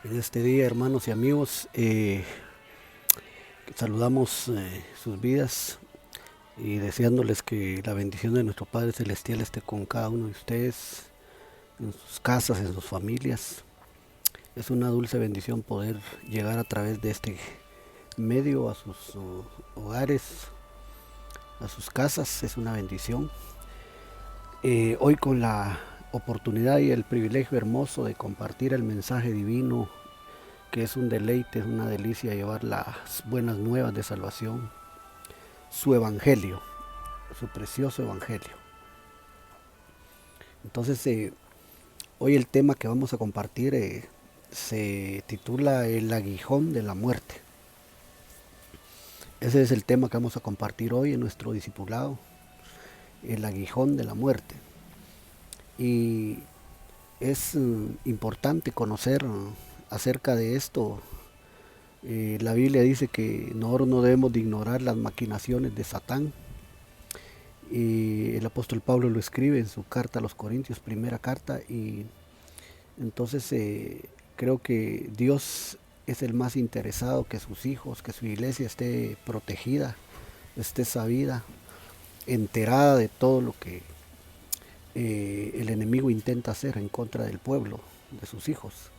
En este día, hermanos y amigos, saludamos sus vidas y deseándoles que la bendición de nuestro Padre Celestial esté con cada uno de ustedes, en sus casas, en sus familias. Es una dulce bendición poder llegar a través de este medio a sus hogares, a sus casas. Es una bendición. Hoy con la oportunidad y el privilegio hermoso de compartir el mensaje divino, que es un deleite, es una delicia llevar las buenas nuevas de salvación, su evangelio, su precioso evangelio. Entonces, hoy el tema que vamos a compartir se titula El aguijón de la muerte. Ese es el tema que vamos a compartir hoy en nuestro discipulado, el aguijón de la muerte. Y es importante conocer acerca de esto. La Biblia dice que nosotros no debemos de ignorar las maquinaciones de Satán. Y el apóstol Pablo lo escribe en su carta a los Corintios, primera carta. Y entonces creo que Dios es el más interesado que sus hijos, que su iglesia esté protegida, esté sabida, enterada de todo lo que el enemigo intenta hacer en contra del pueblo, de sus hijos.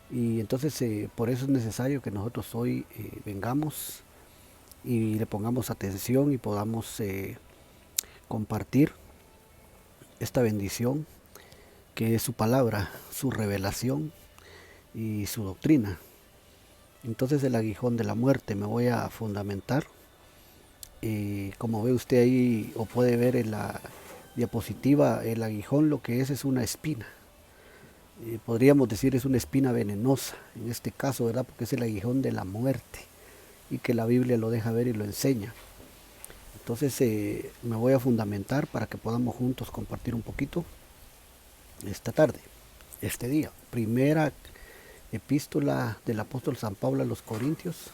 Y entonces por eso es necesario que nosotros hoy vengamos y le pongamos atención y podamos compartir esta bendición que es su palabra, su revelación y su doctrina. Entonces el aguijón de la muerte me voy a fundamentar. Como ve usted ahí o puede ver en la diapositiva, el aguijón lo que es una espina. Podríamos decir es una espina venenosa, en este caso, ¿verdad? Porque es el aguijón de la muerte y que la Biblia lo deja ver y lo enseña. Entonces me voy a fundamentar para que podamos juntos compartir un poquito esta tarde, este día. Primera epístola del apóstol San Pablo a los Corintios,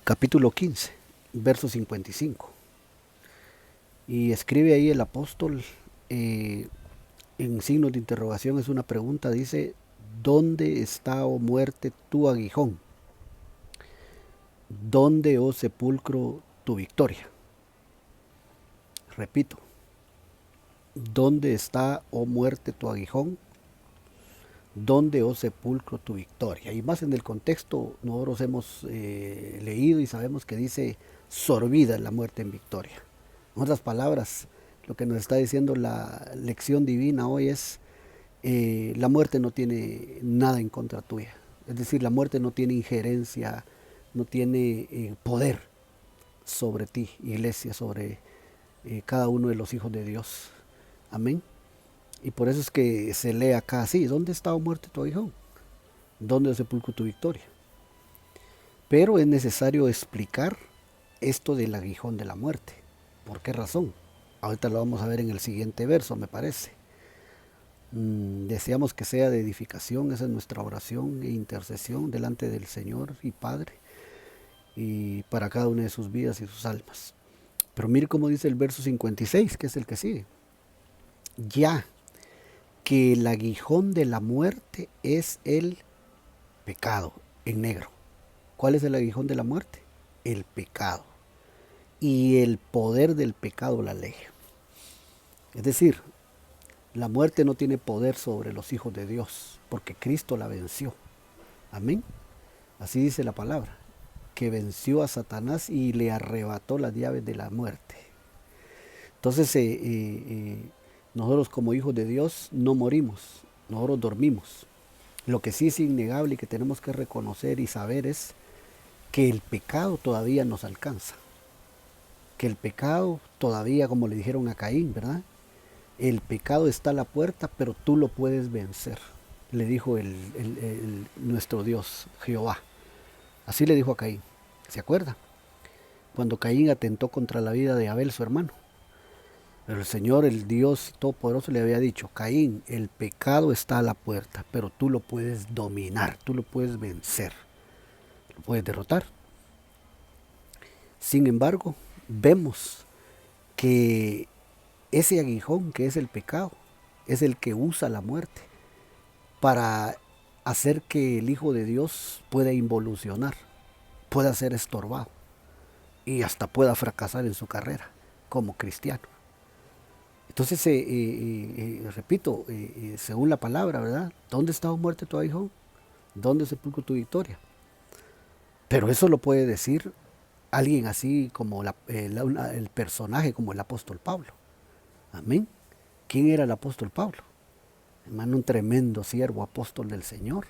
capítulo 15, verso 55. Y escribe ahí el apóstol en signos de interrogación, es una pregunta, dice: ¿dónde está, oh muerte, tu aguijón? ¿Dónde, oh sepulcro, tu victoria? Repito, ¿dónde está, oh muerte, tu aguijón? ¿Dónde, oh sepulcro, tu victoria? Y más en el contexto, nosotros hemos leído y sabemos que dice sorbida la muerte en victoria. En otras palabras, lo que nos está diciendo la lección divina hoy es la muerte no tiene nada en contra tuya. Es decir, la muerte no tiene injerencia, no tiene poder sobre ti, iglesia, sobre cada uno de los hijos de Dios. Amén. Y por eso es que se lee acá así: ¿dónde está, oh muerte, tu aguijón? ¿Dónde, oh sepulcro, tu victoria? Pero es necesario explicar esto del aguijón de la muerte. ¿Por qué razón? Ahorita lo vamos a ver en el siguiente verso, me parece. Deseamos que sea de edificación, esa es nuestra oración e intercesión delante del Señor y Padre, y para cada una de sus vidas y sus almas. Pero mire cómo dice el verso 56, que es el que sigue. Ya que el aguijón de la muerte es el pecado, en negro. ¿Cuál es el aguijón de la muerte? El pecado. Y el poder del pecado, la ley. Es decir, la muerte no tiene poder sobre los hijos de Dios, porque Cristo la venció. Amén. Así dice la palabra, que venció a Satanás y le arrebató las llaves de la muerte. Entonces, nosotros como hijos de Dios no morimos, nosotros dormimos. Lo que sí es innegable y que tenemos que reconocer y saber es que el pecado todavía nos alcanza. Que el pecado todavía, como le dijeron a Caín, ¿verdad? El pecado está a la puerta, pero tú lo puedes vencer, le dijo nuestro Dios, Jehová. Así le dijo a Caín. ¿Se acuerda? Cuando Caín atentó contra la vida de Abel, su hermano. Pero el Señor, el Dios Todopoderoso, le había dicho: Caín, el pecado está a la puerta, pero tú lo puedes dominar, tú lo puedes vencer, lo puedes derrotar. Sin embargo, vemos que ese aguijón que es el pecado es el que usa la muerte para hacer que el Hijo de Dios pueda involucionar, pueda ser estorbado y hasta pueda fracasar en su carrera como cristiano. Entonces, repito, según la palabra, ¿verdad? ¿Dónde está, muerte, tu aguijón? ¿Dónde sepulcro tu victoria? Pero eso lo puede decir alguien así como el personaje como el apóstol Pablo. Amén. ¿Quién era el apóstol Pablo? Hermano, un tremendo siervo, apóstol del Señor.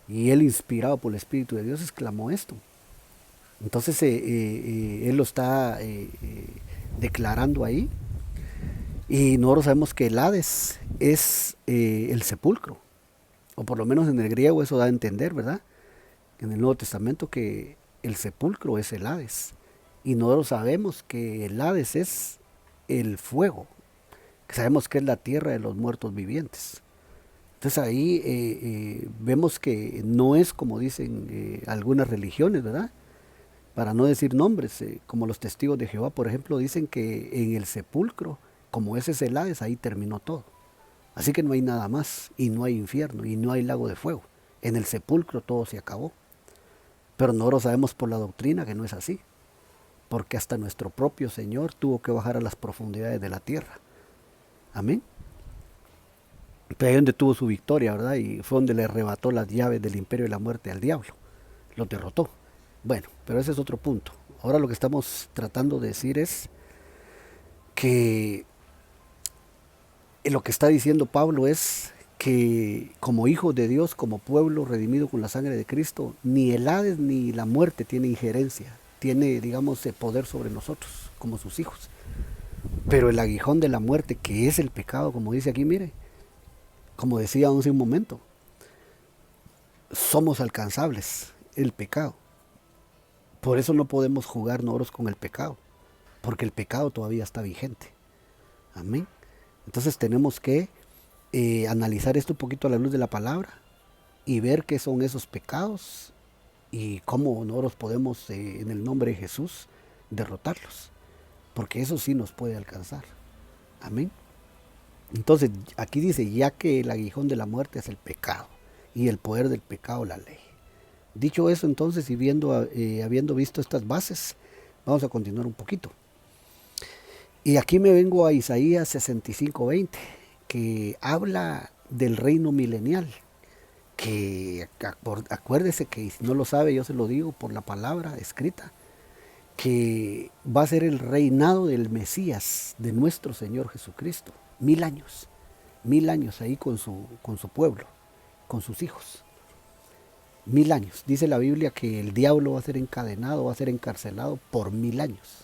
Y él, inspirado por el Espíritu de Dios, exclamó esto. Entonces, él lo está declarando ahí. Y nosotros sabemos que el Hades es el sepulcro. O por lo menos en el griego eso da a entender, ¿verdad? En el Nuevo Testamento que el sepulcro es el Hades. Y nosotros sabemos que el Hades es el fuego. Que sabemos que es la tierra de los muertos vivientes. Entonces ahí vemos que no es como dicen algunas religiones, ¿verdad? Para no decir nombres, como los testigos de Jehová, por ejemplo, dicen que en el sepulcro, como ese es el Hades, ahí terminó todo. Así que no hay nada más, y no hay infierno, y no hay lago de fuego. En el sepulcro todo se acabó. Pero nosotros sabemos por la doctrina que no es así, porque hasta nuestro propio Señor tuvo que bajar a las profundidades de la tierra. Amén. Pero ahí donde tuvo su victoria, ¿verdad? Y fue donde le arrebató las llaves del imperio de la muerte al diablo. Lo derrotó. Bueno, pero ese es otro punto. Ahora lo que estamos tratando de decir es que lo que está diciendo Pablo es que como hijos de Dios, como pueblo redimido con la sangre de Cristo, ni el Hades ni la muerte tiene injerencia, tiene, digamos, poder sobre nosotros, como sus hijos. Pero el aguijón de la muerte, que es el pecado, como dice aquí, mire, como decía hace un momento, somos alcanzables, el pecado. Por eso no podemos jugar nosotros con el pecado, porque el pecado todavía está vigente. Amén. Entonces tenemos que analizar esto un poquito a la luz de la palabra y ver qué son esos pecados y cómo nosotros podemos, en el nombre de Jesús, derrotarlos. Porque eso sí nos puede alcanzar. Amén. Entonces, aquí dice, ya que el aguijón de la muerte es el pecado y el poder del pecado la ley. Dicho eso, entonces, y habiendo visto estas bases, vamos a continuar un poquito. Y aquí me vengo a Isaías 65:20, que habla del reino milenial, que acuérdese que si no lo sabe, yo se lo digo por la palabra escrita, que va a ser el reinado del Mesías, de nuestro Señor Jesucristo. 1000 años ahí con su pueblo, con sus hijos. 1000 años. Dice la Biblia que el diablo va a ser encadenado, va a ser encarcelado por 1000 años.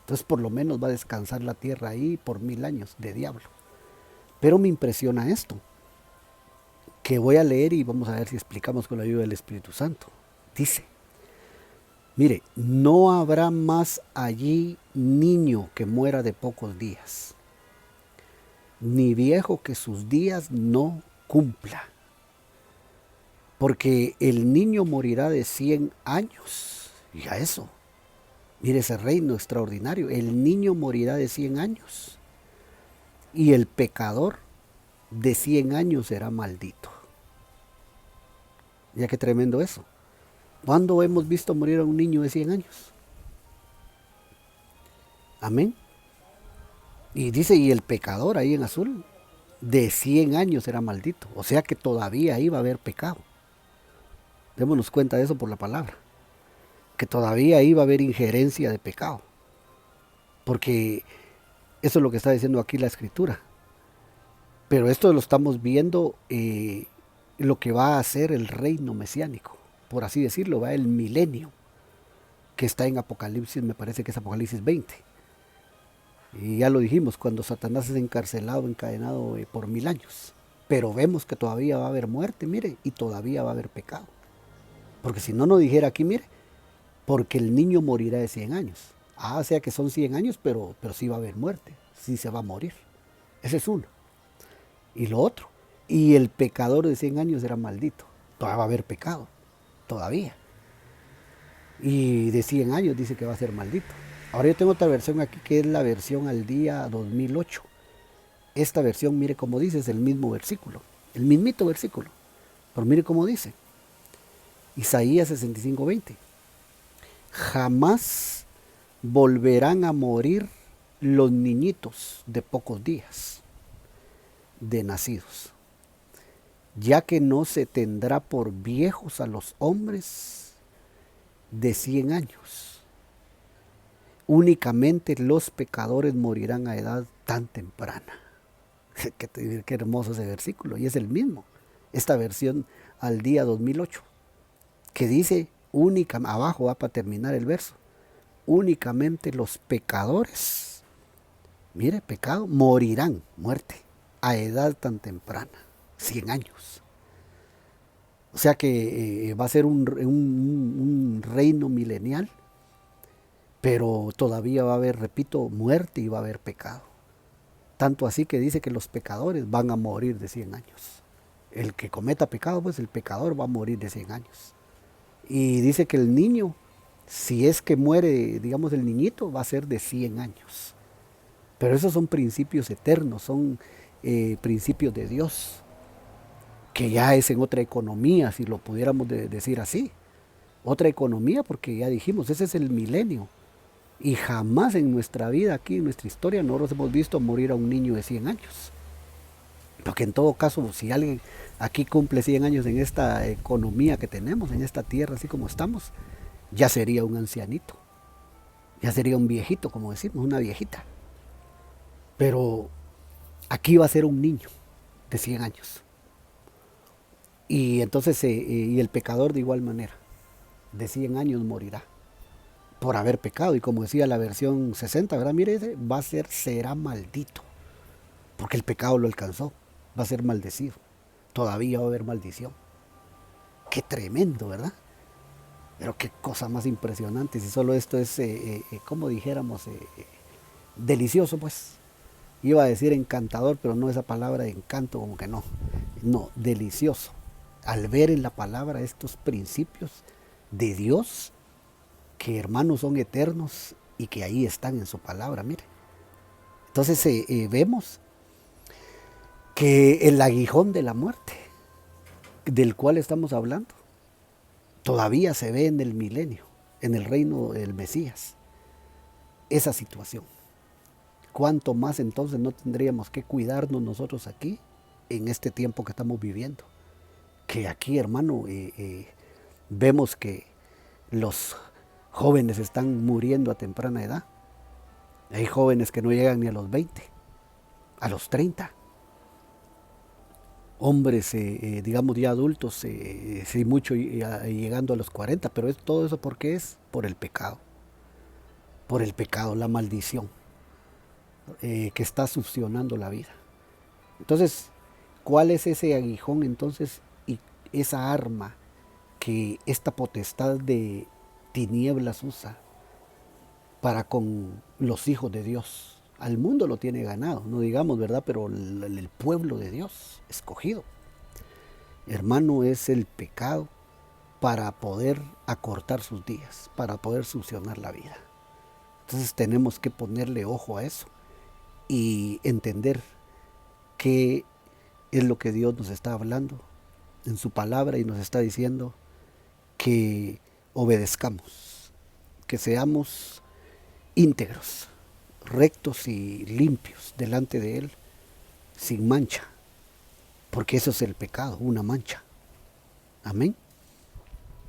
Entonces por lo menos va a descansar la tierra ahí por 1000 años de diablo. Pero me impresiona esto, que voy a leer y vamos a ver si explicamos con la ayuda del Espíritu Santo. Dice, mire, no habrá más allí niño que muera de pocos días, ni viejo que sus días no cumpla. Porque el niño morirá de 100 años. Y a eso, mire ese reino extraordinario. El niño morirá de 100 años. Y el pecador de 100 años será maldito. Ya que tremendo eso. ¿Cuándo hemos visto morir a un niño de 100 años? Amén. Y dice, y el pecador ahí en azul, de 100 años será maldito. O sea que todavía ahí va a haber pecado. Démonos cuenta de eso por la palabra. Que todavía ahí va a haber injerencia de pecado. Porque eso es lo que está diciendo aquí la Escritura. Pero esto lo estamos viendo lo que va a hacer el reino mesiánico. Por así decirlo, va el milenio. Que está en Apocalipsis, me parece que es Apocalipsis 20. Y ya lo dijimos, cuando Satanás es encarcelado, encadenado por 1000 años. Pero vemos que todavía va a haber muerte, mire, y todavía va a haber pecado. Porque si no, no dijera aquí, mire, porque el niño morirá de 100 años. O sea que son 100 años, pero sí va a haber muerte, sí se va a morir. Ese es uno. Y lo otro, y el pecador de 100 años será maldito. Todavía va a haber pecado, todavía. Y de 100 años dice que va a ser maldito. Ahora yo tengo otra versión aquí que es la versión al día 2008. Esta versión, mire como dice, es el mismo versículo, el mismito versículo. Pero mire cómo dice, Isaías 65:20. Jamás volverán a morir los niñitos de pocos días de nacidos, ya que no se tendrá por viejos a los hombres de 100 años. Únicamente los pecadores morirán a edad tan temprana. Qué hermoso ese versículo, y es el mismo, esta versión al día 2008, que dice, abajo va para terminar el verso, únicamente los pecadores, mire, pecado, morirán, muerte, a edad tan temprana, 100 años. O sea que va a ser un reino milenial, pero todavía va a haber, repito, muerte y va a haber pecado. Tanto así que dice que los pecadores van a morir de 100 años. El que cometa pecado, pues el pecador va a morir de 100 años. Y dice que el niño, si es que muere, digamos, el niñito, va a ser de 100 años. Pero esos son principios eternos, son principios de Dios, que ya es en otra economía, si lo pudiéramos decir así. Otra economía, porque ya dijimos, ese es el milenio. Y jamás en nuestra vida, aquí en nuestra historia, nosotros hemos visto morir a un niño de 100 años. Porque en todo caso, si alguien aquí cumple 100 años en esta economía que tenemos, en esta tierra, así como estamos, ya sería un ancianito. Ya sería un viejito, como decimos, una viejita. Pero aquí va a ser un niño de 100 años. Y entonces, y el pecador de igual manera, de 100 años morirá por haber pecado. Y como decía la versión 60, ¿verdad? Mire, será maldito, porque el pecado lo alcanzó, va a ser maldecido, todavía va a haber maldición. Qué tremendo, ¿verdad? Pero qué cosa más impresionante, si solo esto es, como dijéramos, delicioso, pues. Iba a decir encantador, pero no, esa palabra de encanto, como que no. No, delicioso. Al ver en la palabra estos principios de Dios, que hermanos son eternos y que ahí están en su palabra, mire. Entonces vemos que el aguijón de la muerte, del cual estamos hablando, todavía se ve en el milenio, en el reino del Mesías, esa situación. ¿Cuánto más entonces no tendríamos que cuidarnos nosotros aquí, en este tiempo que estamos viviendo? Que aquí, hermano, vemos que los jóvenes están muriendo a temprana edad. Hay jóvenes que no llegan ni a los 20, a los 30. Hombres, digamos ya adultos, sí mucho llegando a los 40, pero todo eso ¿por qué es? Por el pecado, la maldición que está succionando la vida. Entonces, ¿cuál es ese aguijón entonces y esa arma que esta potestad de tinieblas usa para con los hijos de Dios? Al mundo lo tiene ganado, no digamos, ¿verdad? Pero el pueblo de Dios, escogido, hermano, es el pecado para poder acortar sus días, para poder succionar la vida. Entonces tenemos que ponerle ojo a eso y entender qué es lo que Dios nos está hablando en su palabra y nos está diciendo que obedezcamos, que seamos íntegros, rectos y limpios delante de Él, sin mancha, porque eso es el pecado, una mancha. Amén.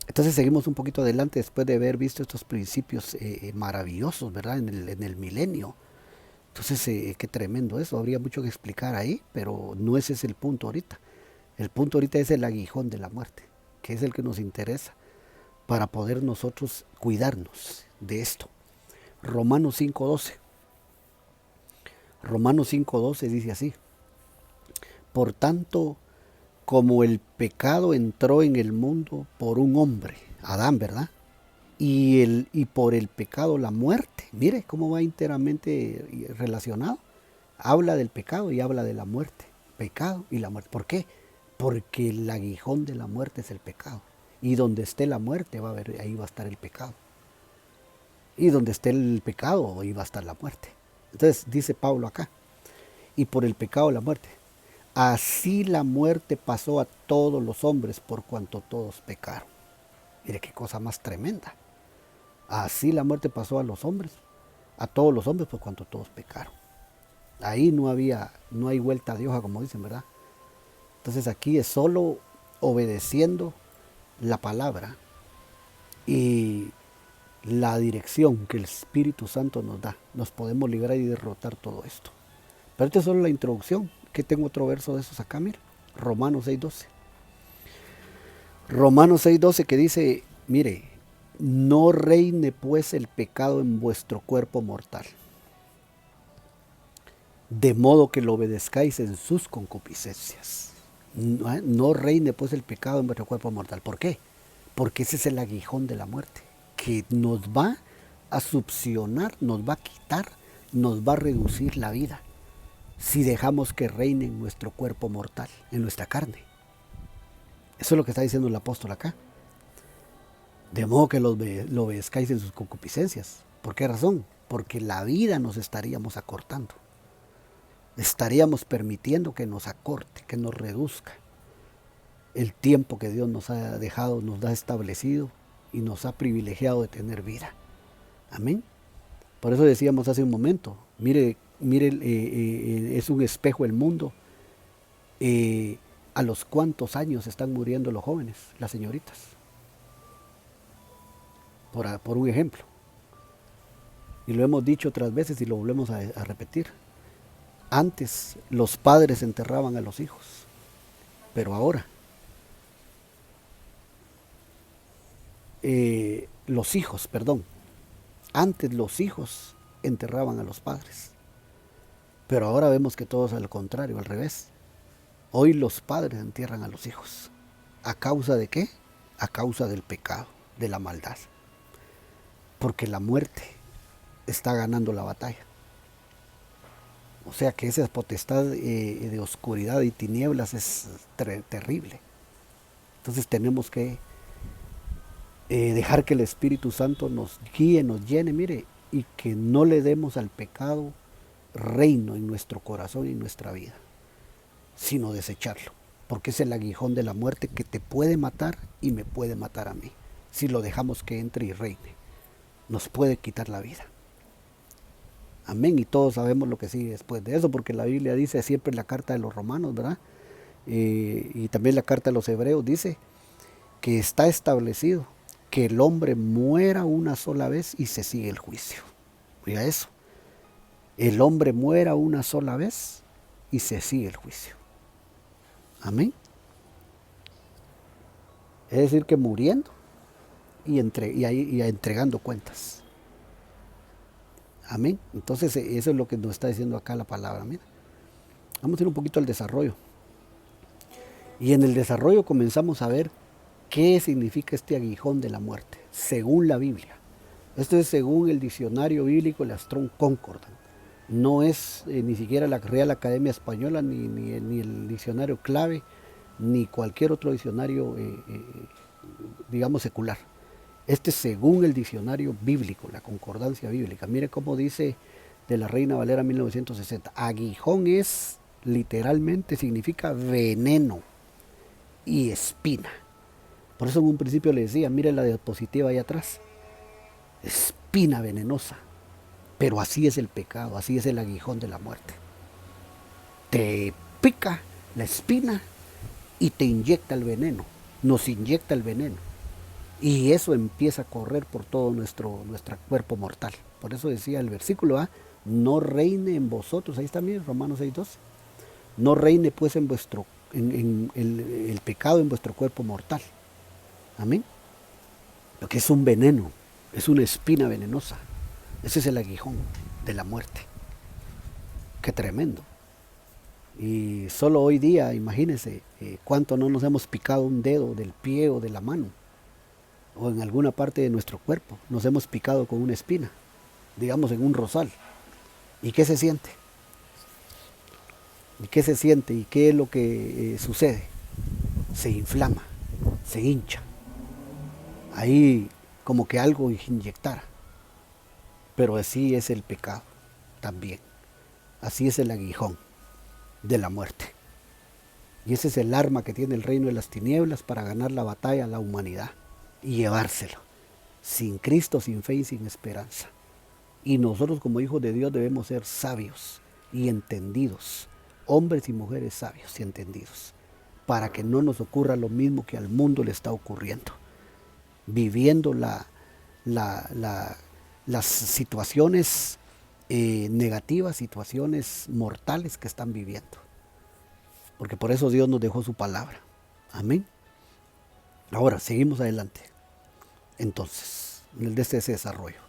Entonces seguimos un poquito adelante después de haber visto estos principios maravillosos, ¿verdad? En el milenio. Entonces, qué tremendo eso. Habría mucho que explicar ahí, pero no ese es el punto ahorita. El punto ahorita es el aguijón de la muerte, que es el que nos interesa para poder nosotros cuidarnos de esto. Romanos 5:12. Romanos 5:12 dice así: por tanto, como el pecado entró en el mundo por un hombre, Adán, ¿verdad? Y por el pecado la muerte. Mire cómo va enteramente relacionado. Habla del pecado y habla de la muerte. Pecado y la muerte. ¿Por qué? Porque el aguijón de la muerte es el pecado. Y donde esté la muerte, ahí va a estar el pecado. Y donde esté el pecado, ahí va a estar la muerte. Entonces dice Pablo acá: y por el pecado la muerte. así la muerte pasó a todos los hombres por cuanto todos pecaron. Mire qué cosa más tremenda. Así la muerte pasó a los hombres, a todos los hombres por cuanto todos pecaron. Ahí no hay vuelta de hoja, como dicen, ¿verdad? Entonces aquí es solo obedeciendo la palabra y la dirección que el Espíritu Santo nos da. Nos podemos librar y derrotar todo esto. Pero esta es solo la introducción. Que tengo otro verso de esos acá, mire. Romanos 6:12. Romanos 6:12 que dice, mire, no reine pues el pecado en vuestro cuerpo mortal, de modo que lo obedezcáis en sus concupiscencias. No reine pues el pecado en vuestro cuerpo mortal. ¿Por qué? Porque ese es el aguijón de la muerte, que nos va a succionar, nos va a quitar, nos va a reducir la vida, si dejamos que reine en nuestro cuerpo mortal, en nuestra carne. Eso es lo que está diciendo el apóstol acá. De modo que lo obedezcáis en sus concupiscencias. ¿Por qué razón? Porque la vida nos estaríamos acortando. Estaríamos permitiendo que nos acorte, que nos reduzca el tiempo que Dios nos ha dejado, nos ha establecido y nos ha privilegiado de tener vida. Amén. Por eso decíamos hace un momento, mire, es un espejo el mundo. A los cuántos años están muriendo los jóvenes, las señoritas. Por un ejemplo. Y lo hemos dicho otras veces y lo volvemos a repetir. Antes los padres enterraban a los hijos, pero ahora los hijos, perdón. Antes los hijos enterraban a los padres, pero ahora vemos que todo es al contrario, al revés. Hoy los padres entierran a los hijos. ¿A causa de qué? A causa del pecado, de la maldad. Porque la muerte está ganando la batalla. O sea que esa potestad de oscuridad y tinieblas es terrible. Entonces tenemos que dejar que el Espíritu Santo nos guíe, nos llene, mire, y que no le demos al pecado reino en nuestro corazón y en nuestra vida, sino desecharlo, porque es el aguijón de la muerte que te puede matar y me puede matar a mí. Si lo dejamos que entre y reine, nos puede quitar la vida. Amén. Y todos sabemos lo que sigue después de eso, porque la Biblia dice siempre en la carta de los Romanos, ¿verdad? Y también la carta de los Hebreos dice que está establecido que el hombre muera una sola vez y se sigue el juicio. Oiga eso. El hombre muera una sola vez y se sigue el juicio. Amén. Es decir, que muriendo y entregando cuentas. Amén. Entonces eso es lo que nos está diciendo acá la palabra. Mira. Vamos a ir un poquito al desarrollo. Y en el desarrollo comenzamos a ver qué significa este aguijón de la muerte, según la Biblia. Esto es según el diccionario bíblico, el Strong Concordance. No es ni siquiera la Real Academia Española, ni el diccionario clave, ni cualquier otro diccionario, digamos, secular. Este es según el diccionario bíblico, la concordancia bíblica. Mire cómo dice de la Reina Valera 1960. Aguijón es, literalmente, significa veneno y espina. Por eso en un principio le decía, mire la diapositiva ahí atrás. Espina venenosa. Pero así es el pecado, así es el aguijón de la muerte. Te pica la espina y te inyecta el veneno. Nos inyecta el veneno. Y eso empieza a correr por todo nuestro cuerpo mortal. Por eso decía el versículo A, no reine en vosotros, ahí está, miren, Romanos 6:12. No reine pues en el pecado en vuestro cuerpo mortal. Amén. Lo que es un veneno, es una espina venenosa. Ese es el aguijón de la muerte. Qué tremendo. Y solo hoy día, imagínense, cuánto no nos hemos picado un dedo del pie o de la mano, o en alguna parte de nuestro cuerpo, nos hemos picado con una espina, digamos en un rosal. ¿Y qué se siente? ¿Y qué se siente? ¿Y qué es lo que sucede? Se inflama, se hincha. Ahí como que algo inyectara. Pero así es el pecado también. Así es el aguijón de la muerte. Y ese es el arma que tiene el reino de las tinieblas para ganar la batalla a la humanidad y llevárselo. Sin Cristo, sin fe y sin esperanza. Y nosotros como hijos de Dios debemos ser sabios y entendidos. Hombres y mujeres sabios y entendidos. Para que no nos ocurra lo mismo que al mundo le está ocurriendo. Viviendo las situaciones negativas, situaciones mortales que están viviendo. Porque por eso Dios nos dejó su palabra. Amén. Ahora, seguimos adelante. Entonces, desde ese desarrollo.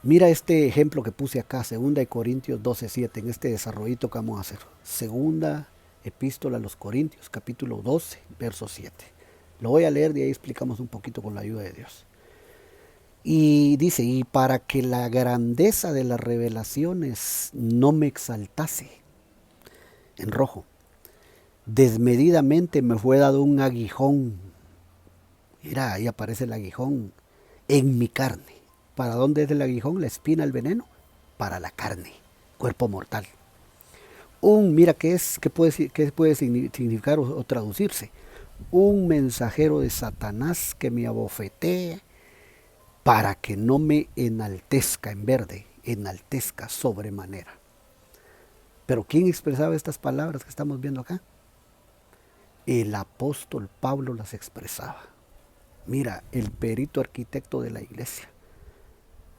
Mira este ejemplo que puse acá, 2 Corintios 12:7, en este desarrollito que vamos a hacer. Segunda epístola a los Corintios, capítulo 12, verso 7. Lo voy a leer y ahí explicamos un poquito con la ayuda de Dios. Y dice, y para que la grandeza de las revelaciones no me exaltase, en rojo, desmedidamente me fue dado un aguijón. Mira, ahí aparece el aguijón en mi carne. ¿Para dónde es el aguijón? La espina, el veneno. Para la carne, cuerpo mortal. Mira, ¿qué puede significar o traducirse? Un mensajero de Satanás que me abofetee para que no me enaltezca, en verde, enaltezca sobremanera. Pero ¿quién expresaba estas palabras que estamos viendo acá? El apóstol Pablo las expresaba. Mira, el perito arquitecto de la iglesia.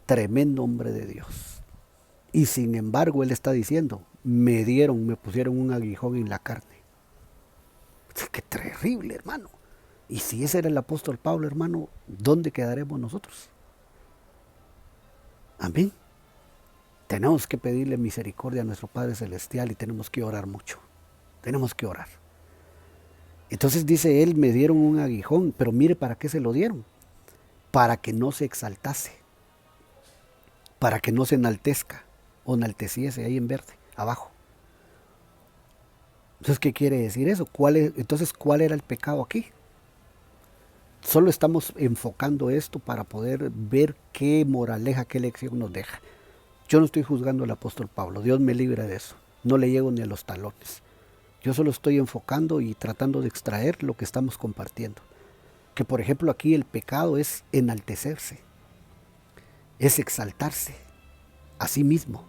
Tremendo hombre de Dios. Y sin embargo, él está diciendo, me pusieron un aguijón en la carne. ¡Qué terrible, hermano! Y si ese era el apóstol Pablo, hermano, ¿dónde quedaremos nosotros? Amén. Tenemos que pedirle misericordia a nuestro Padre Celestial y tenemos que orar mucho. Tenemos que orar. Entonces dice él, me dieron un aguijón, pero mire para qué se lo dieron. Para que no se exaltase. Para que no se enaltezca o enalteciese ahí en verde, abajo. Entonces, ¿qué quiere decir eso? Entonces, ¿cuál era el pecado aquí? Solo estamos enfocando esto para poder ver qué moraleja, qué lección nos deja. Yo no estoy juzgando al apóstol Pablo, Dios me libre de eso. No le llego ni a los talones. Yo solo estoy enfocando y tratando de extraer lo que estamos compartiendo. Que por ejemplo aquí el pecado es enaltecerse, es exaltarse a sí mismo.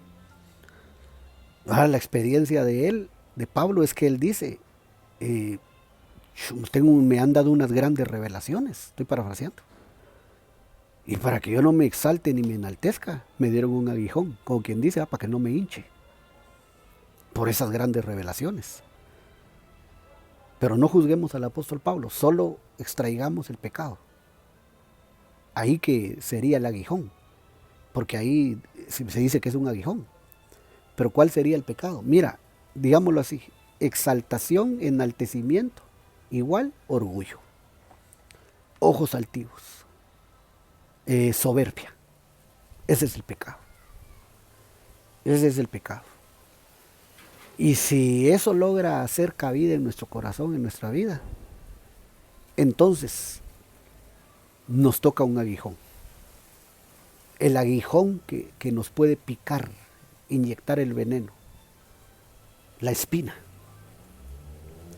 Ahora la experiencia de Pablo, es que él dice, me han dado unas grandes revelaciones, estoy parafraseando. Y para que yo no me exalte ni me enaltezca, me dieron un aguijón, como quien dice, para que no me hinche. Por esas grandes revelaciones. Pero no juzguemos al apóstol Pablo, solo extraigamos el pecado. Ahí que sería el aguijón, porque ahí se dice que es un aguijón. Pero ¿cuál sería el pecado? Mira, digámoslo así, exaltación, enaltecimiento, igual orgullo, ojos altivos, soberbia. Ese es el pecado. Ese es el pecado. Y si eso logra hacer cabida en nuestro corazón, en nuestra vida, entonces nos toca un aguijón. El aguijón que nos puede picar, inyectar el veneno. La espina,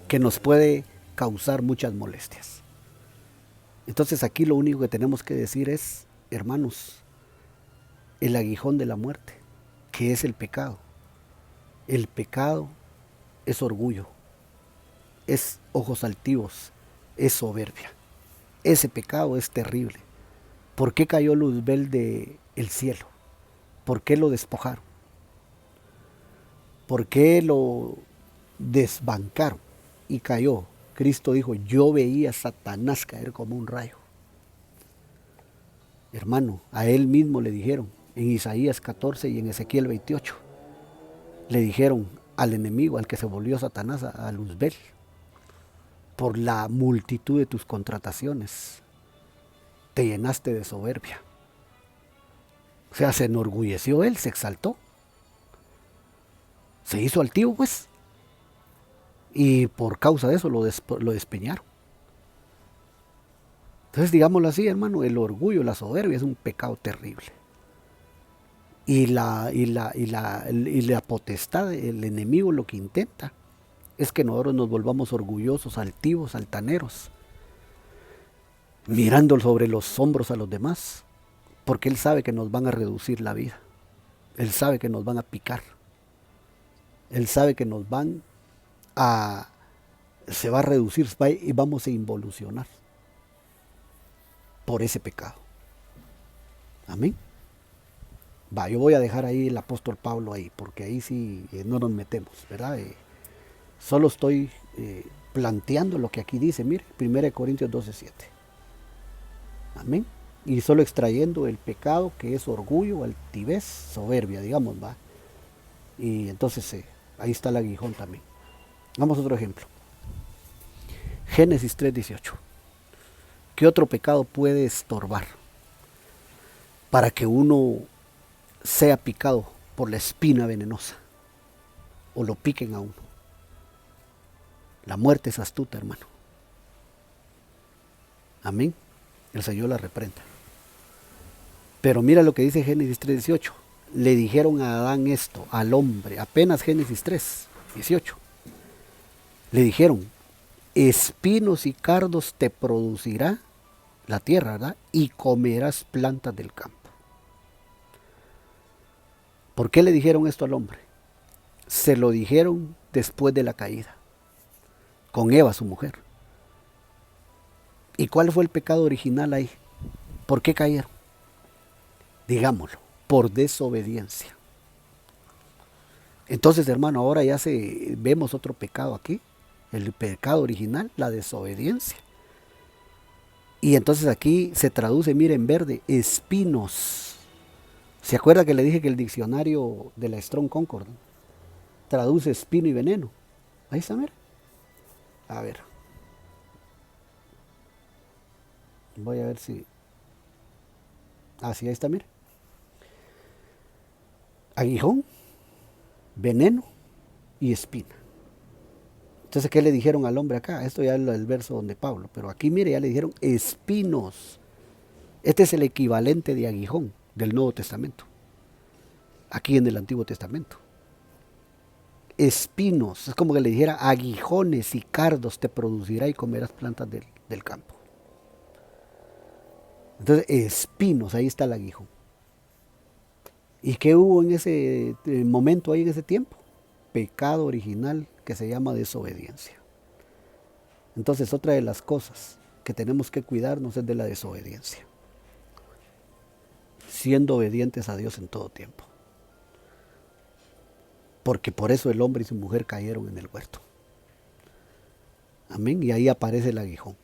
que nos puede causar muchas molestias. Entonces aquí lo único que tenemos que decir es, hermanos, el aguijón de la muerte, que es el pecado. El pecado es orgullo, es ojos altivos, es soberbia. Ese pecado es terrible. ¿Por qué cayó Luzbel del cielo? ¿Por qué lo despojaron? ¿Por qué lo desbancaron y cayó? Cristo dijo, yo veía a Satanás caer como un rayo. Hermano, a él mismo le dijeron, en Isaías 14 y en Ezequiel 28, le dijeron al enemigo, al que se volvió Satanás, a Luzbel, por la multitud de tus contrataciones, te llenaste de soberbia. O sea, se enorgulleció él, se exaltó. Se hizo altivo, pues. Y por causa de eso lo despeñaron. Entonces, digámoslo así, hermano, el orgullo, la soberbia es un pecado terrible. Y la potestad, el enemigo lo que intenta es que nosotros nos volvamos orgullosos, altivos, altaneros, mirando sobre los hombros a los demás, porque Él sabe que nos van a reducir la vida. Él sabe que nos van a picar. Él sabe que nos van a... se va a reducir y vamos a involucionar por ese pecado. Amén. Yo voy a dejar ahí el apóstol Pablo ahí, porque ahí sí no nos metemos, ¿verdad? Solo estoy planteando lo que aquí dice, mire, 1 Corintios 12:7. Amén. Y solo extrayendo el pecado que es orgullo, altivez, soberbia, digamos, va. Y entonces ahí está el aguijón también. Vamos a otro ejemplo. Génesis 3:18. ¿Qué otro pecado puede estorbar para que uno sea picado por la espina venenosa o lo piquen a uno? La muerte es astuta, hermano. Amén. El Señor la reprenda. Pero mira lo que dice Génesis 3:18. Le dijeron a Adán esto, al hombre, apenas Génesis 3:18. Le dijeron, espinos y cardos te producirá la tierra, ¿verdad? Y comerás plantas del campo. ¿Por qué le dijeron esto al hombre? Se lo dijeron después de la caída, con Eva, su mujer. ¿Y cuál fue el pecado original ahí? ¿Por qué cayeron? Digámoslo, por desobediencia. Entonces, hermano, ahora ya vemos otro pecado aquí. El pecado original, la desobediencia. Y entonces aquí se traduce, mire, en verde, espinos. ¿Se acuerda que le dije que el diccionario de la Strong Concord traduce espino y veneno? Ahí está, mire. A ver. Voy a ver si... sí, ahí está, mire. Aguijón, veneno y espina. Entonces, ¿qué le dijeron al hombre acá? Esto ya es el verso donde Pablo, pero aquí mire, ya le dijeron espinos. Este es el equivalente de aguijón del Nuevo Testamento, aquí en el Antiguo Testamento. Espinos, es como que le dijera aguijones y cardos te producirá y comerás plantas del campo. Entonces, espinos, ahí está el aguijón. ¿Y qué hubo en ese momento ahí, en ese tiempo? Pecado original que se llama desobediencia. Entonces, otra de las cosas que tenemos que cuidarnos es de la desobediencia, siendo obedientes a Dios en todo tiempo. Porque por eso el hombre y su mujer cayeron en el huerto. Amén. Y ahí aparece el aguijón.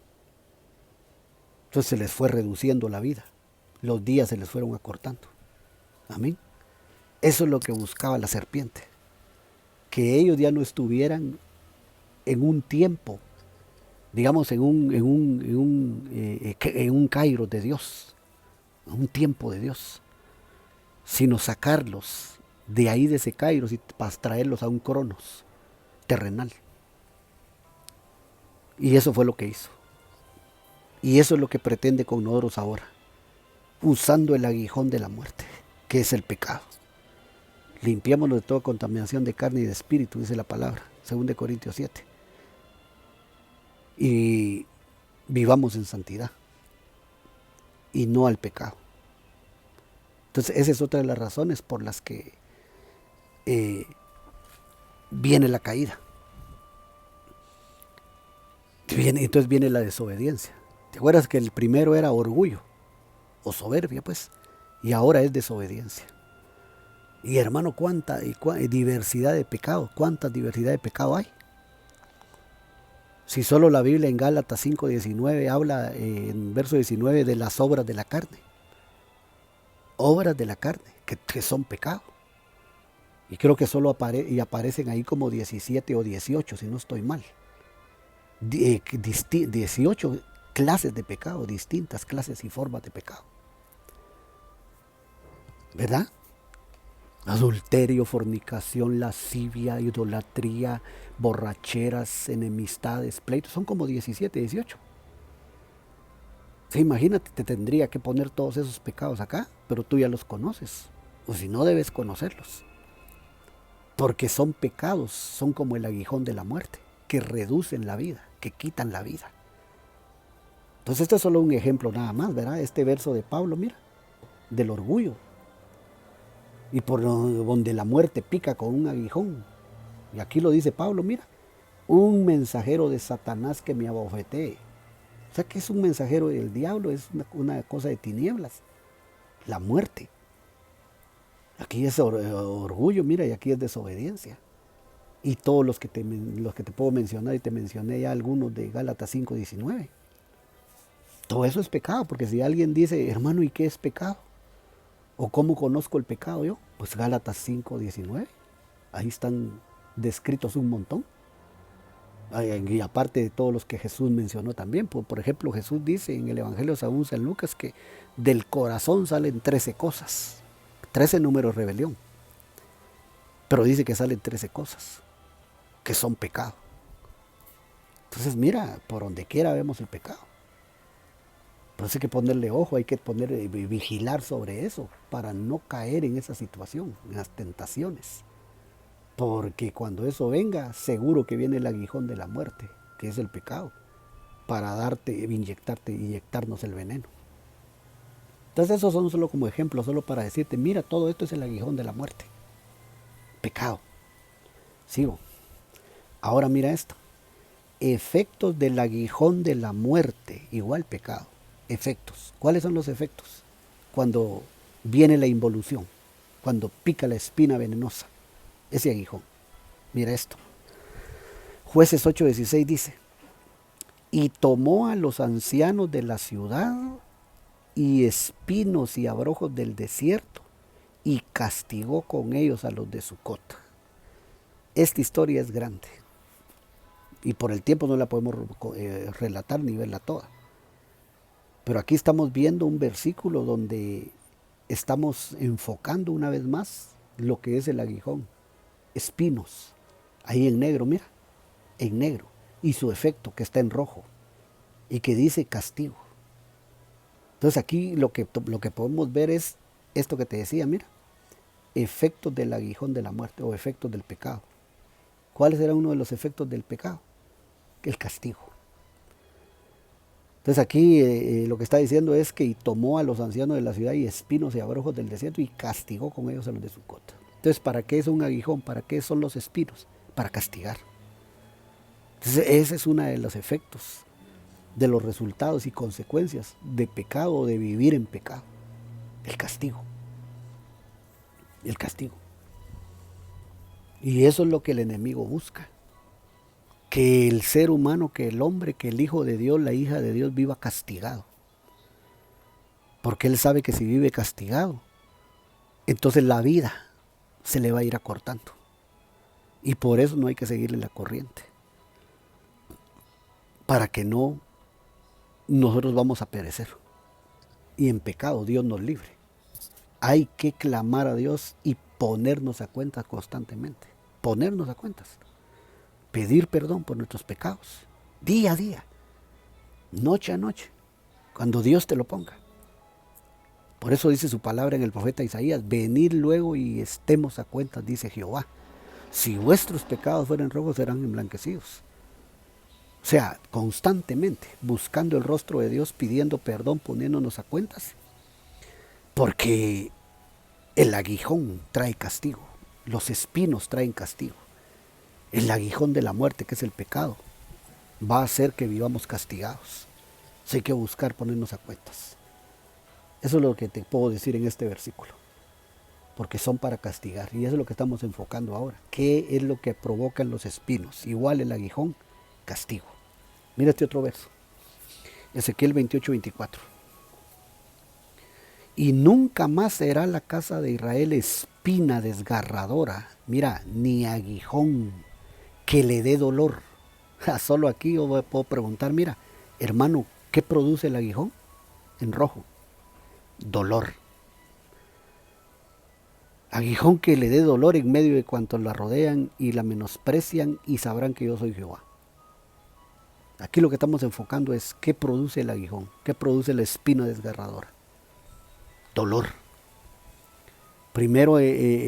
Entonces se les fue reduciendo la vida. Los días se les fueron acortando. Amén. Eso es lo que buscaba la serpiente. Que ellos ya no estuvieran en un tiempo, digamos, en un kairos de Dios, en un tiempo de Dios, sino sacarlos de ahí, de ese kairos, y para traerlos a un cronos terrenal. Y eso fue lo que hizo. Y eso es lo que pretende con nosotros ahora, usando el aguijón de la muerte, que es el pecado. Limpiémoslo de toda contaminación de carne y de espíritu, dice la palabra, 2 Corintios 7. Y vivamos en santidad y no al pecado. Entonces, esa es otra de las razones por las que viene la caída. Entonces viene la desobediencia. ¿Te acuerdas que el primero era orgullo o soberbia, pues? Y ahora es desobediencia. Y hermano, cuánta diversidad de pecado, cuánta diversidad de pecado hay. Si solo la Biblia en Gálatas 5:19 habla en verso 19 de las obras de la carne. Obras de la carne, que son pecado. Y creo que solo aparecen ahí como 17 o 18, si no estoy mal. 18 clases de pecado, distintas clases y formas de pecado. ¿Verdad? Adulterio, fornicación, lascivia, idolatría, borracheras, enemistades, pleitos. Son como 17, 18. Sí, imagínate, te tendría que poner todos esos pecados acá, pero tú ya los conoces. O si no, debes conocerlos. porque son pecados, son como el aguijón de la muerte, que reducen la vida, que quitan la vida. Entonces esto es solo un ejemplo nada más, ¿verdad? Este verso de Pablo, mira, del orgullo. Y por donde la muerte pica con un aguijón. Y aquí lo dice Pablo, mira, un mensajero de Satanás que me abofetee. O sea que es un mensajero del diablo, es una cosa de tinieblas, la muerte. Aquí es orgullo, mira, y aquí es desobediencia. Y todos los que te puedo mencionar, y te mencioné ya algunos de Gálatas 5:19. Todo eso es pecado, porque si alguien dice, hermano, ¿y qué es pecado? ¿O cómo conozco el pecado yo? Pues Gálatas 5:19. Ahí están descritos un montón. Y aparte de todos los que Jesús mencionó también. Por ejemplo, Jesús dice en el Evangelio según San Lucas que del corazón salen 13 cosas. 13 números rebelión. Pero dice que salen 13 cosas que son pecado. Entonces mira, por donde quiera vemos el pecado. Por eso hay que ponerle ojo, hay que vigilar sobre eso para no caer en esa situación, en las tentaciones. Porque cuando eso venga, seguro que viene el aguijón de la muerte, que es el pecado, para inyectarnos el veneno. Entonces esos son solo como ejemplos, solo para decirte, mira, todo esto es el aguijón de la muerte. Pecado. Sigo. Ahora mira esto. Efectos del aguijón de la muerte, igual pecado. Efectos. ¿Cuáles son los efectos? Cuando viene la involución, cuando pica la espina venenosa, ese aguijón. Mira esto. Jueces 8:16 dice, y tomó a los ancianos de la ciudad y espinos y abrojos del desierto y castigó con ellos a los de Sucot. Esta historia es grande y por el tiempo no la podemos relatar ni verla toda. Pero aquí estamos viendo un versículo donde estamos enfocando una vez más lo que es el aguijón. Espinos, ahí en negro, mira, en negro. Y su efecto que está en rojo y que dice castigo. Entonces aquí lo que podemos ver es esto que te decía, mira, efectos del aguijón de la muerte o efectos del pecado. ¿Cuál será uno de los efectos del pecado? El castigo. Entonces aquí lo que está diciendo es que y tomó a los ancianos de la ciudad y espinos y abrojos del desierto y castigó con ellos a los de Sucot. Entonces, ¿para qué es un aguijón? ¿Para qué son los espinos? Para castigar. Entonces, ese es uno de los efectos, de los resultados y consecuencias de pecado o de vivir en pecado. El castigo. El castigo. Y eso es lo que el enemigo busca. Que el ser humano, que el hombre, que el hijo de Dios, la hija de Dios viva castigado. Porque él sabe que si vive castigado, entonces la vida se le va a ir acortando. Y por eso no hay que seguirle la corriente. Para que no nosotros vamos a perecer. Y en pecado Dios nos libre. Hay que clamar a Dios y ponernos a cuentas constantemente. Ponernos a cuentas. Pedir perdón por nuestros pecados. Día a día. Noche a noche. Cuando Dios te lo ponga. Por eso dice su palabra en el profeta Isaías. Venid luego y estemos a cuentas, dice Jehová. Si vuestros pecados fueren rojos, serán emblanquecidos. O sea, constantemente buscando el rostro de Dios, pidiendo perdón, poniéndonos a cuentas. Porque el aguijón trae castigo. Los espinos traen castigo. El aguijón de la muerte, que es el pecado, va a hacer que vivamos castigados. Así hay que buscar ponernos a cuentas. Eso es lo que te puedo decir en este versículo. Porque son para castigar. Y eso es lo que estamos enfocando ahora. ¿Qué es lo que provocan los espinos? Igual el aguijón, castigo. Mira este otro verso. Ezequiel 28:24. Y nunca más será la casa de Israel espina desgarradora. Mira, ni aguijón que le dé dolor. Solo aquí yo puedo preguntar, mira, hermano, ¿qué produce el aguijón? En rojo. Dolor. Aguijón que le dé dolor en medio de cuantos la rodean y la menosprecian y sabrán que yo soy Jehová. Aquí lo que estamos enfocando es qué produce el aguijón, qué produce la espina desgarradora. Dolor. Primero,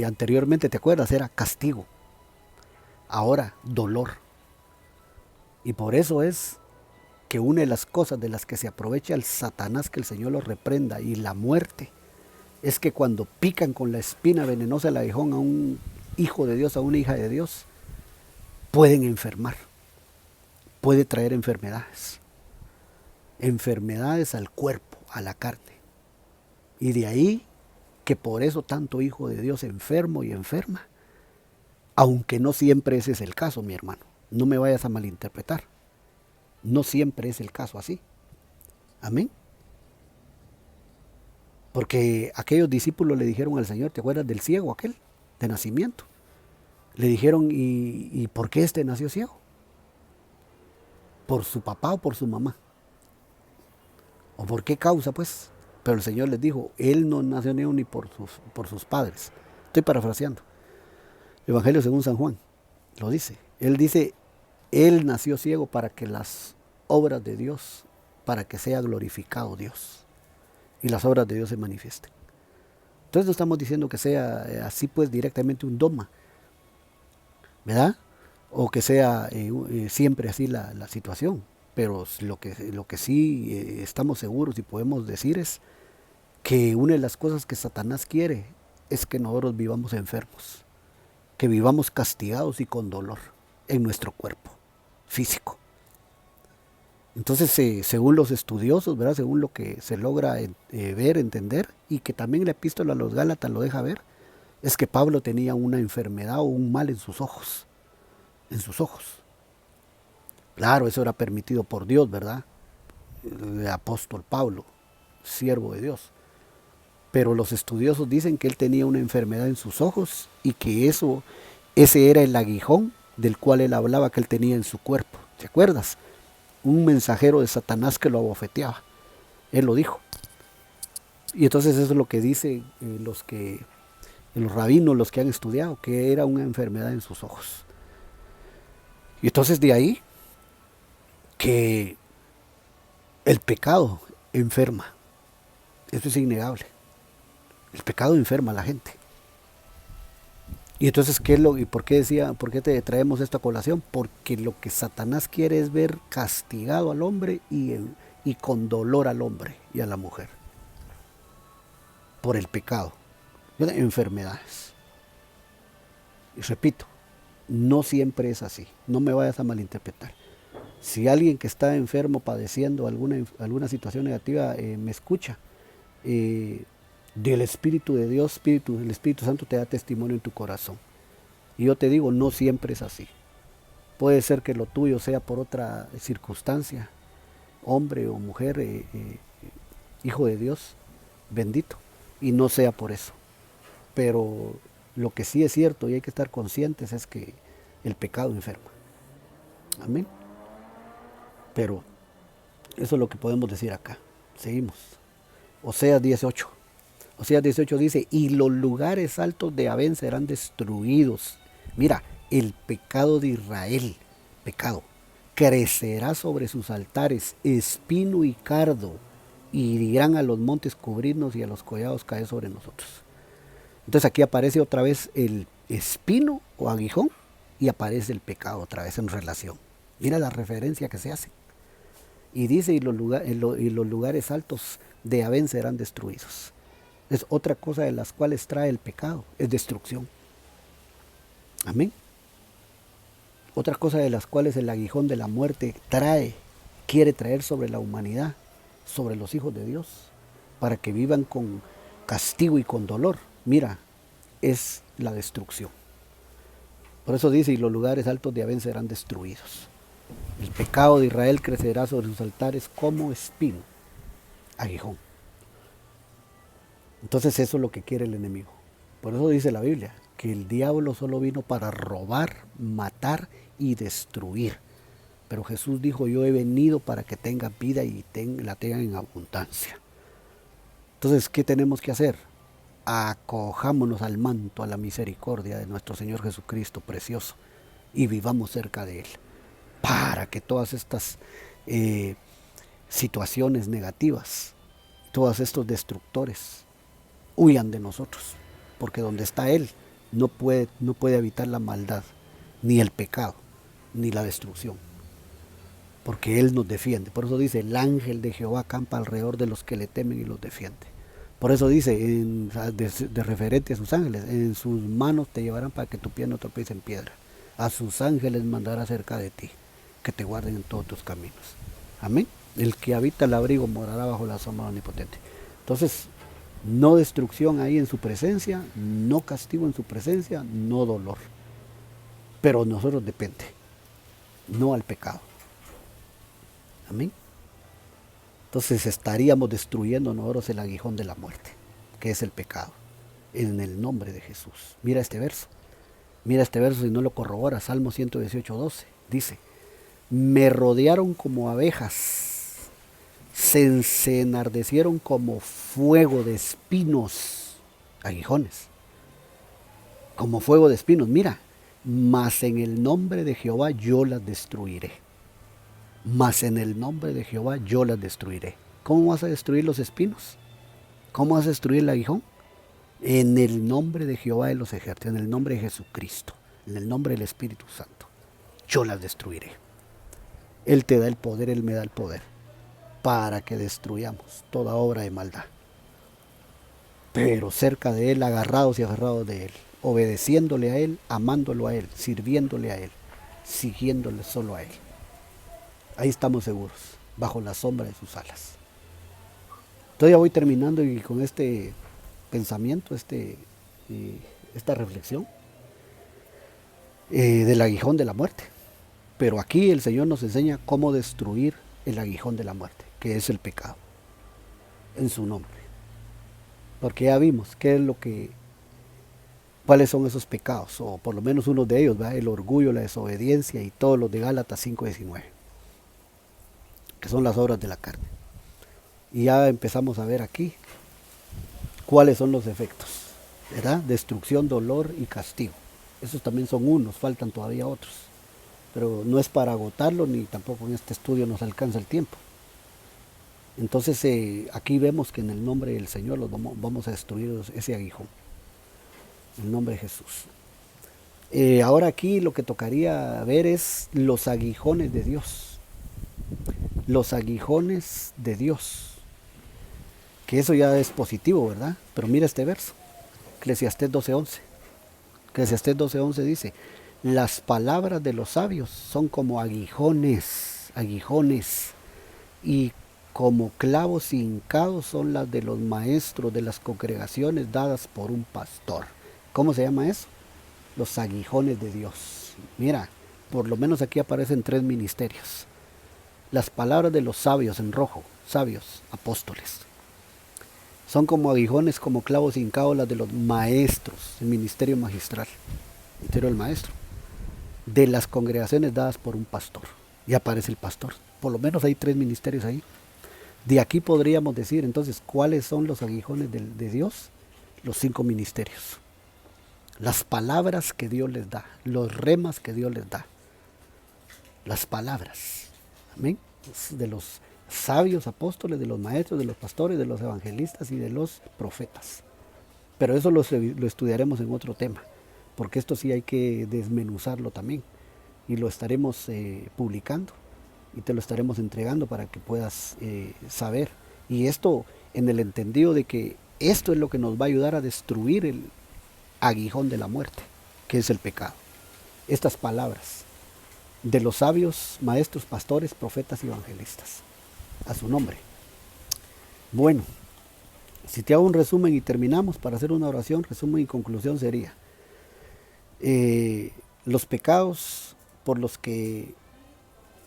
anteriormente, ¿te acuerdas? Era castigo. Ahora, dolor. Y por eso es que una de las cosas de las que se aprovecha el Satanás, que el Señor lo reprenda, y la muerte, es que cuando pican con la espina venenosa del aguijón a un hijo de Dios, a una hija de Dios, pueden enfermar, puede traer enfermedades, enfermedades al cuerpo, a la carne. Y de ahí que por eso tanto hijo de Dios enfermo y enferma, aunque no siempre ese es el caso, mi hermano, no me vayas a malinterpretar, no siempre es el caso así. Amén. Porque aquellos discípulos le dijeron al Señor, ¿te acuerdas del ciego aquel, de nacimiento? Le dijeron, ¿y por qué este nació ciego? ¿Por su papá o por su mamá? ¿O por qué causa, pues? Pero el Señor les dijo, él no nació ni por sus padres. Estoy parafraseando. El Evangelio según San Juan lo dice. Él dice, él nació ciego para que las obras de Dios, para que sea glorificado Dios y las obras de Dios se manifiesten. Entonces no estamos diciendo que sea así pues directamente un dogma, ¿verdad? O que sea siempre así la situación. Pero lo que sí estamos seguros y podemos decir es que una de las cosas que Satanás quiere es que nosotros vivamos enfermos, que vivamos castigados y con dolor en nuestro cuerpo físico. Entonces, según los estudiosos, ¿verdad? Según lo que se logra ver, entender, y que también la epístola a los Gálatas lo deja ver, es que Pablo tenía una enfermedad o un mal en sus ojos. En sus ojos. Claro, eso era permitido por Dios, ¿verdad? El apóstol Pablo, siervo de Dios. Pero los estudiosos dicen que él tenía una enfermedad en sus ojos y que ese era el aguijón del cual él hablaba que él tenía en su cuerpo. ¿Te acuerdas? Un mensajero de Satanás que lo abofeteaba. Él lo dijo. Y entonces eso es lo que dicen los rabinos, los que han estudiado, que era una enfermedad en sus ojos. Y entonces de ahí que el pecado enferma. Eso es innegable. El pecado enferma a la gente. Y entonces, ¿y por qué te traemos esta colación? Porque lo que Satanás quiere es ver castigado al hombre y con dolor al hombre y a la mujer. Por el pecado. Enfermedades. Y repito, no siempre es así. No me vayas a malinterpretar. Si alguien que está enfermo, padeciendo alguna situación negativa, me escucha, del Espíritu de Dios, el Espíritu Santo te da testimonio en tu corazón. Y yo te digo, no siempre es así. Puede ser que lo tuyo sea por otra circunstancia, hombre o mujer, hijo de Dios, bendito, y no sea por eso. Pero lo que sí es cierto y hay que estar conscientes es que el pecado enferma. Amén. Pero eso es lo que podemos decir acá. Seguimos. Oseas 18. Oseas 18 dice, y los lugares altos de Abén serán destruidos. Mira, el pecado de Israel, pecado, crecerá sobre sus altares, espino y cardo, y dirán a los montes cubrirnos y a los collados caer sobre nosotros. Entonces aquí aparece otra vez el espino o aguijón y aparece el pecado otra vez en relación. Mira la referencia que se hace. Y dice, y los lugares altos de Abén serán destruidos. Es otra cosa de las cuales trae el pecado, es destrucción. Amén. Otra cosa de las cuales el aguijón de la muerte quiere traer sobre la humanidad, sobre los hijos de Dios, para que vivan con castigo y con dolor. Mira, es la destrucción. Por eso dice, y los lugares altos de Abén serán destruidos. El pecado de Israel crecerá sobre sus altares como espino, aguijón. Entonces eso es lo que quiere el enemigo. Por eso dice la Biblia, que el diablo solo vino para robar, matar y destruir. Pero Jesús dijo, yo he venido para que tengan vida y la tengan en abundancia. Entonces, ¿qué tenemos que hacer? Acojámonos al manto, a la misericordia de nuestro Señor Jesucristo precioso y vivamos cerca de Él. Para que todas estas situaciones negativas, todos estos destructores, huyan de nosotros. Porque donde está Él no puede habitar la maldad. ni el pecado, ni la destrucción, porque Él nos defiende. Por eso dice, el ángel de Jehová acampa alrededor de los que le temen y los defiende. Por eso dice, de referente a sus ángeles, en sus manos te llevarán para que tu pie no tropiece en piedra. A sus ángeles mandará cerca de ti, que te guarden en todos tus caminos. Amén. El que habita el abrigo morará bajo la sombra omnipotente. Entonces, no destrucción ahí en su presencia, no castigo en su presencia, no dolor. Pero nosotros depende, no al pecado. Amén. Entonces estaríamos destruyendo nosotros el aguijón de la muerte, que es el pecado, en el nombre de Jesús. Mira este verso si no lo corrobora, Salmo 118:12, dice, me rodearon como abejas, se enardecieron como fuego de espinos, aguijones, como fuego de espinos, mira, mas en el nombre de Jehová yo las destruiré. Mas en el nombre de Jehová yo las destruiré. ¿Cómo vas a destruir los espinos? ¿Cómo vas a destruir el aguijón? En el nombre de Jehová de los ejércitos, en el nombre de Jesucristo, en el nombre del Espíritu Santo, yo las destruiré. Él te da el poder, Él me da el poder, para que destruyamos toda obra de maldad. Pero cerca de Él, agarrados y aferrados de Él, obedeciéndole a Él, amándolo a Él, sirviéndole a Él, siguiéndole solo a Él. Ahí estamos seguros, bajo la sombra de sus alas. Entonces ya voy terminando y con este pensamiento, esta reflexión del aguijón de la muerte. Pero aquí el Señor nos enseña cómo destruir el aguijón de la muerte, que es el pecado, en su nombre. Porque ya vimos cuáles son esos pecados, o por lo menos uno de ellos, ¿verdad? El orgullo, la desobediencia y todos los de Gálatas 5:19. Que son las obras de la carne. Y ya empezamos a ver aquí cuáles son los efectos, ¿verdad? Destrucción, dolor y castigo. Esos también son unos, faltan todavía otros. Pero no es para agotarlo, ni tampoco en este estudio nos alcanza el tiempo. Entonces aquí vemos que en el nombre del Señor vamos a destruir ese aguijón. En el nombre de Jesús. Ahora aquí lo que tocaría ver es los aguijones de Dios. Los aguijones de Dios, que eso ya es positivo, ¿verdad? Pero mira este verso, Eclesiastés 12:11. Eclesiastés 12:11 dice, las palabras de los sabios son como aguijones, y como clavos hincados son las de los maestros de las congregaciones dadas por un pastor. ¿Cómo se llama eso? Los aguijones de Dios. Mira, por lo menos aquí aparecen 3 ministerios. Las palabras de los sabios en rojo, sabios, apóstoles. Son como aguijones, como clavos hincados las de los maestros, el ministerio magistral, el ministerio del maestro, de las congregaciones dadas por un pastor. Y aparece el pastor. Por lo menos hay 3 ministerios ahí. De aquí podríamos decir entonces cuáles son los aguijones de Dios, los 5 ministerios. Las palabras que Dios les da, los remas que Dios les da. Las palabras. Amén. De los sabios apóstoles, de los maestros, de los pastores, de los evangelistas y de los profetas. Pero eso lo estudiaremos en otro tema, porque esto sí hay que desmenuzarlo también. Y lo estaremos publicando y te lo estaremos entregando para que puedas saber. Y esto en el entendido de que esto es lo que nos va a ayudar a destruir el aguijón de la muerte, que es el pecado. Estas palabras de los sabios, maestros, pastores, profetas y evangelistas. A su nombre. Bueno, si te hago un resumen y terminamos para hacer una oración, resumen y conclusión sería los pecados por los que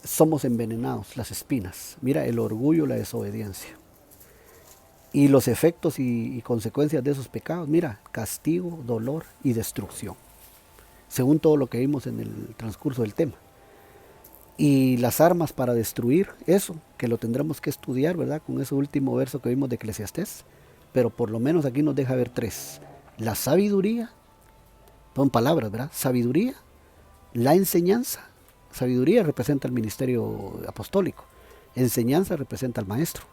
somos envenenados, las espinas. Mira, el orgullo, la desobediencia. Y los efectos y consecuencias de esos pecados, mira, castigo, dolor y destrucción. Según todo lo que vimos en el transcurso del tema. Y las armas para destruir eso, que lo tendremos que estudiar, ¿verdad? Con ese último verso que vimos de Eclesiastés. Pero por lo menos aquí nos deja ver 3. La sabiduría, son palabras, ¿verdad? Sabiduría, la enseñanza. Sabiduría representa el ministerio apostólico. Enseñanza representa al maestro.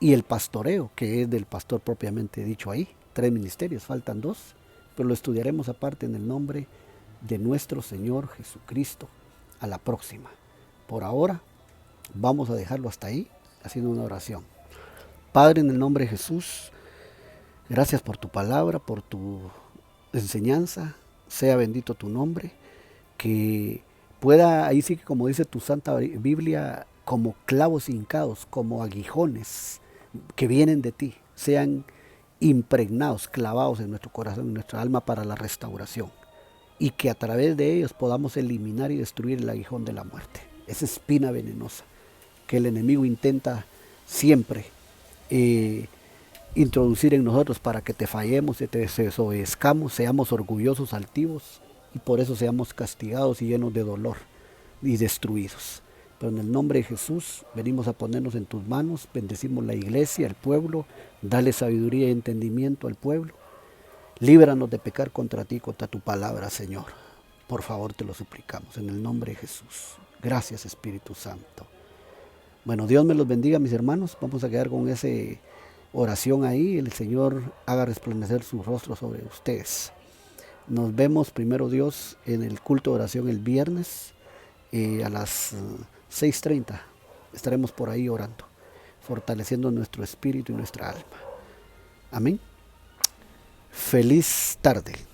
Y el pastoreo, que es del pastor propiamente dicho ahí. 3 ministerios, faltan 2. Pero lo estudiaremos aparte en el nombre de nuestro Señor Jesucristo. A la próxima. Por ahora vamos a dejarlo hasta ahí, haciendo una oración. Padre, en el nombre de Jesús, gracias por tu palabra, por tu enseñanza. Sea bendito tu nombre. Que pueda, ahí sí que como dice tu Santa Biblia, como clavos hincados, como aguijones que vienen de ti, sean impregnados, clavados en nuestro corazón, en nuestra alma para la restauración. Y que a través de ellos podamos eliminar y destruir el aguijón de la muerte, esa espina venenosa que el enemigo intenta siempre introducir en nosotros para que te fallemos y te desobedezcamos, seamos orgullosos, altivos y por eso seamos castigados y llenos de dolor y destruidos. Pero en el nombre de Jesús venimos a ponernos en tus manos, bendecimos la iglesia, el pueblo, dale sabiduría y entendimiento al pueblo. Líbranos de pecar contra ti, contra tu palabra, Señor. Por favor, te lo suplicamos, en el nombre de Jesús. Gracias, Espíritu Santo. Bueno, Dios me los bendiga, mis hermanos. Vamos a quedar con esa oración ahí. El Señor haga resplandecer su rostro sobre ustedes. Nos vemos, primero Dios, en el culto de oración el viernes a las 6:30. Estaremos por ahí orando, fortaleciendo nuestro espíritu y nuestra alma. Amén. Feliz tarde.